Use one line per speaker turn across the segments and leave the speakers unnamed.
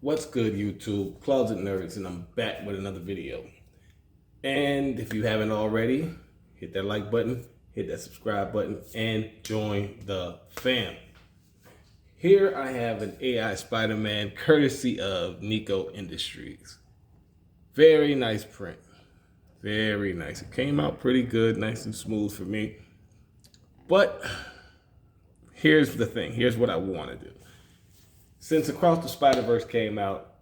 What's good, YouTube? Closet Nerds, and I'm back with another video. And if you haven't already, hit that like button, hit that subscribe button, and join the fam. Here I have an AI Spider-Man courtesy of Nico Industries. Very nice print. Very nice. It came out pretty good, nice and smooth for me. But here's the thing. Here's what I want to do. Since Across the SpiderVerse came out,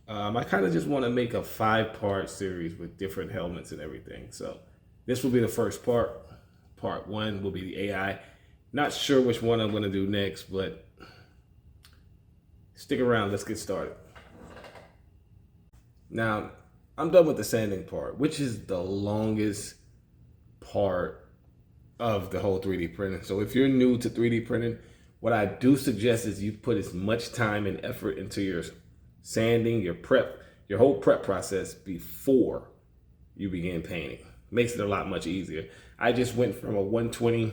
I kind of just want to make a 5-part series with different helmets and everything. So this will be the first part. Part 1 will be the AI. Not sure which one I'm going to do next, but stick around. Let's get started. Now, I'm done with the sanding part, which is the longest part of the whole 3D printing. So if you're new to 3D printing, what I do suggest is you put as much time and effort into your sanding, your prep, your whole prep process before you begin painting. Makes it a lot much easier. I just went from a 120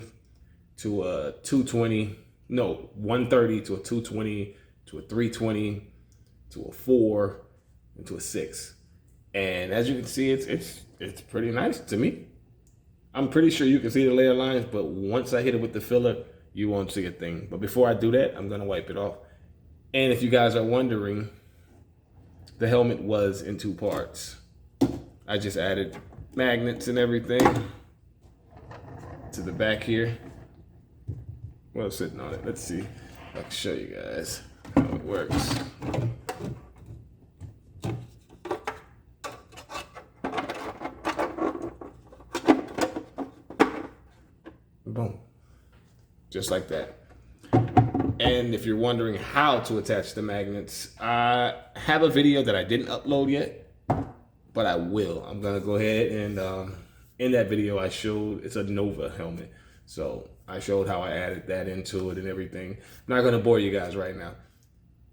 to a 220, no, 130 to a 220 to a 320 to a 4 and to a 6. And as you can see, it's pretty nice to me. I'm pretty sure you can see the layer lines, but once I hit it with the filler, you won't see a thing. But before I do that, I'm gonna wipe it off. And if you guys are wondering, the helmet was in 2 parts. I just added magnets and everything to the back here. Well, sitting on it. Let's see if I can show you guys how it works. Boom. Just like that. And if you're wondering how to attach the magnets, I have a video that I didn't upload yet, but I will. I'm gonna go ahead and in that video I showed, it's a Nova helmet. So I showed how I added that into it and everything. I'm not gonna bore you guys right now.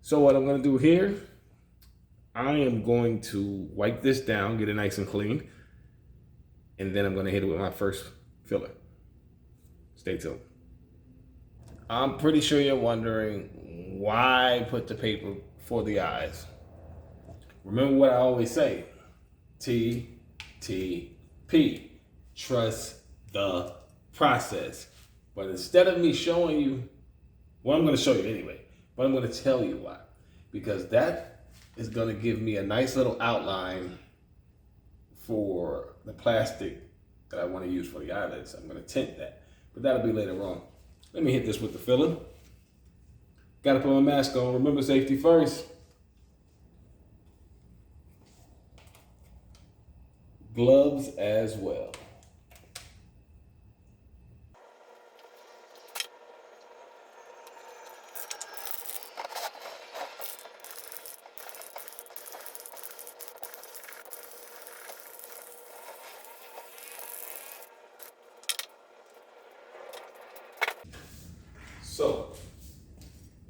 So what I'm gonna do here, I am going to wipe this down, get it nice and clean, and then I'm gonna hit it with my first filler. Stay tuned. I'm pretty sure you're wondering why put the paper for the eyes. Remember what I always say, TTP, trust the process. But instead of me showing you, well, I'm gonna show you anyway, but I'm gonna tell you why. Because that is gonna give me a nice little outline for the plastic that I wanna use for the eyelids. I'm gonna tint that, but that'll be later on. Let me hit this with the filler. Gotta put my mask on. Remember, safety first. Gloves as well. So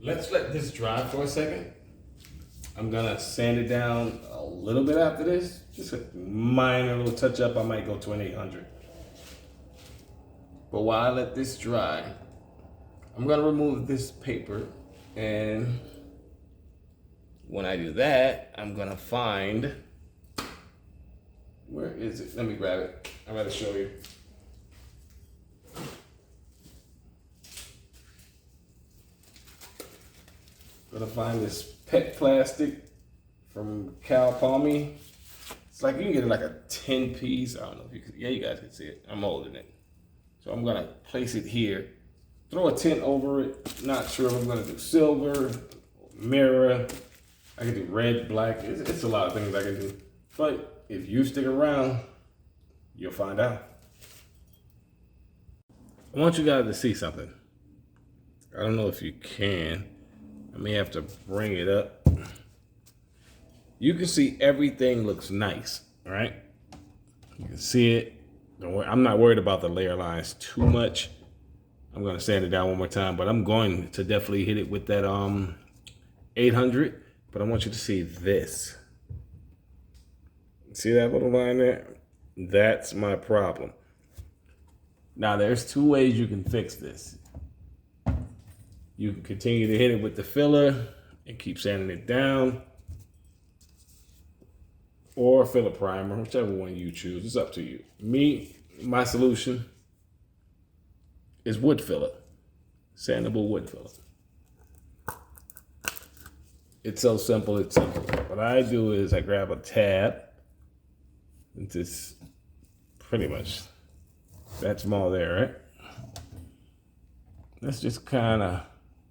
let's let this dry for a second. I'm gonna sand it down a little bit after this. Just a minor little touch up. I might go to an 800. But while I let this dry, I'm gonna remove this paper. And when I do that, I'm gonna find, where is it? Let me grab it. I'm gonna show you. Gonna find this pet plastic from Cal Palmy. It's like, you can get it like a 10 piece. I don't know if you can, yeah, you guys can see it. I'm holding it. So I'm gonna place it here. Throw a tint over it. Not sure if I'm gonna do silver, mirror. I can do red, black. It's a lot of things I can do. But if you stick around, you'll find out. I want you guys to see something. I don't know if you can. I may have to bring it up. You can see everything looks nice, all right? You can see it. Don't worry, I'm not worried about the layer lines too much. I'm gonna sand it down one more time, but I'm going to definitely hit it with that 800, but I want you to see this. See that little line there? That's my problem. Now there's 2 ways you can fix this. You can continue to hit it with the filler and keep sanding it down, or filler primer, whichever one you choose. It's up to you. My solution is wood filler, sandable wood filler. It's so simple, it's simple. What I do is I grab a tab, and just pretty much that small there, right? Let's just kind of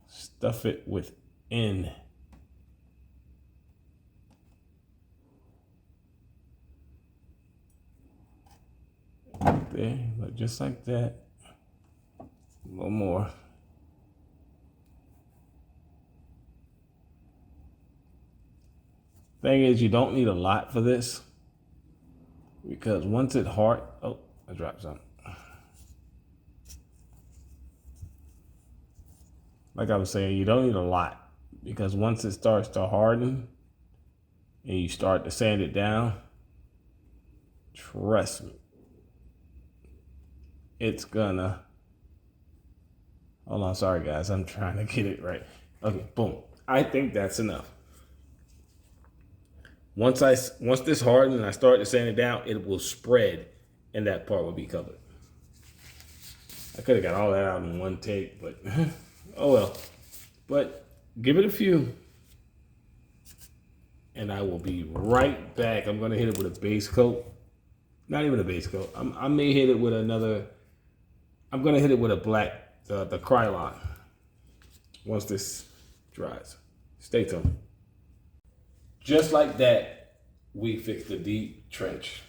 stuff it within. There, look, just like that. A little more. Thing is, you don't need a lot for this, because once it hard, oh, I dropped something. Like I was saying, you don't need a lot, because once it starts to harden and you start to sand it down, trust me, it's gonna, hold on, sorry guys, I'm trying to get it right. Okay, boom. I think that's enough. Once this hardens and I start to sand it down, it will spread and that part will be covered. I could have got all that out in one take, but oh well. But give it a few and I will be right back. I'm gonna hit it with a base coat. Not even a base coat. I may hit it with another, I'm gonna hit it with a black, the Krylon, once this dries. Stay tuned. Just like that, we fixed the deep trench,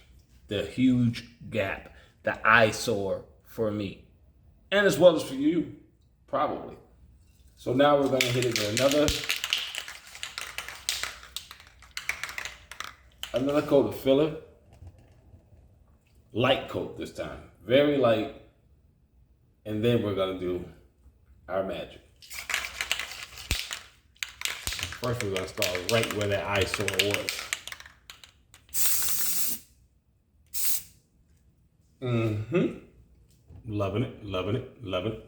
the huge gap, the eyesore for me, and as well as for you, probably. So now we're gonna hit it with another coat of filler, light coat this time, very light, and then we're gonna do our magic. First, we're gonna start right where that eyesore was. Loving it, loving it, loving it.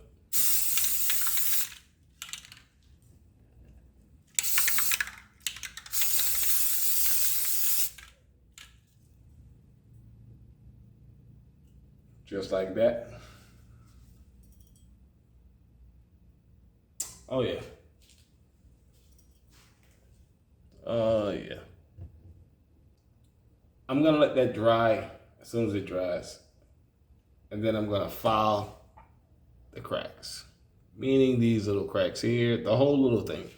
Just like that. Oh yeah. Yeah. I'm gonna let that dry as soon as it dries. And then I'm gonna file the cracks. Meaning these little cracks here, the whole little thing.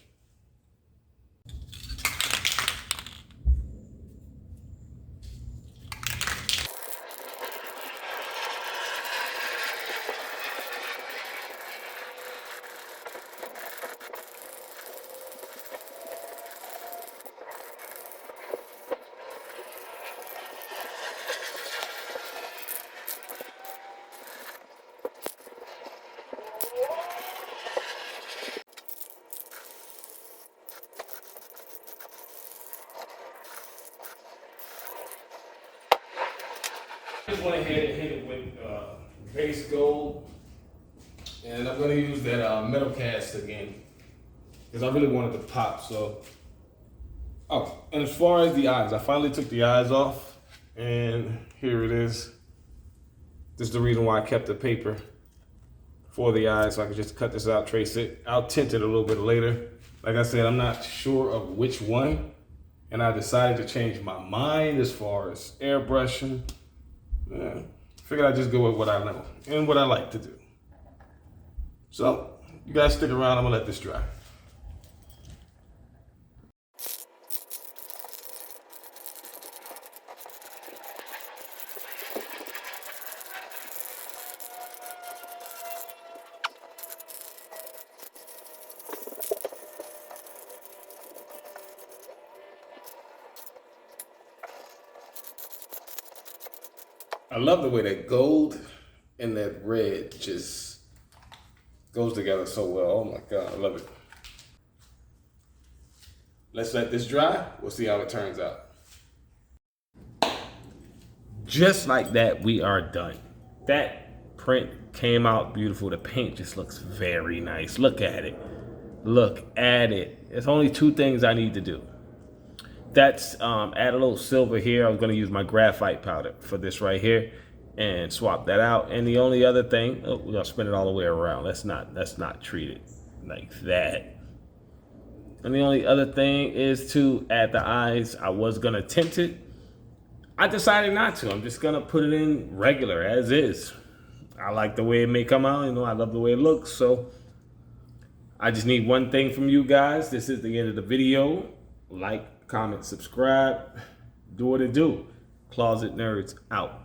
I just went ahead and hit it with base gold, and I'm gonna use that metal cast again because I really wanted to pop. So, oh, and as far as the eyes, I finally took the eyes off, and here it is. This is the reason why I kept the paper for the eyes, so I could just cut this out, trace it. I'll tint it a little bit later. Like I said, I'm not sure of which one, and I decided to change my mind as far as airbrushing. Yeah, figured I'd just go with what I know and what I like to do. So, you guys stick around, I'm gonna let this dry. I love the way that gold and that red just goes together so well. Oh my God, I love it. Let's let this dry. We'll see how it turns out. Just like that, we are done. That print came out beautiful. The paint just looks very nice. Look at it. Look at it. There's only two things I need to do. That's add a little silver here. I'm going to use my graphite powder for this right here and swap that out. And the only other thing, we're going to spin it all the way around. Let's not treat it like that. And the only other thing is to add the eyes. I was going to tint it. I decided not to. I'm just going to put it in regular as is. I like the way it may come out. You know, I love the way it looks. So I just need one thing from you guys. This is the end of the video. Like, comment, subscribe. Do what it do. Closet Nerds out.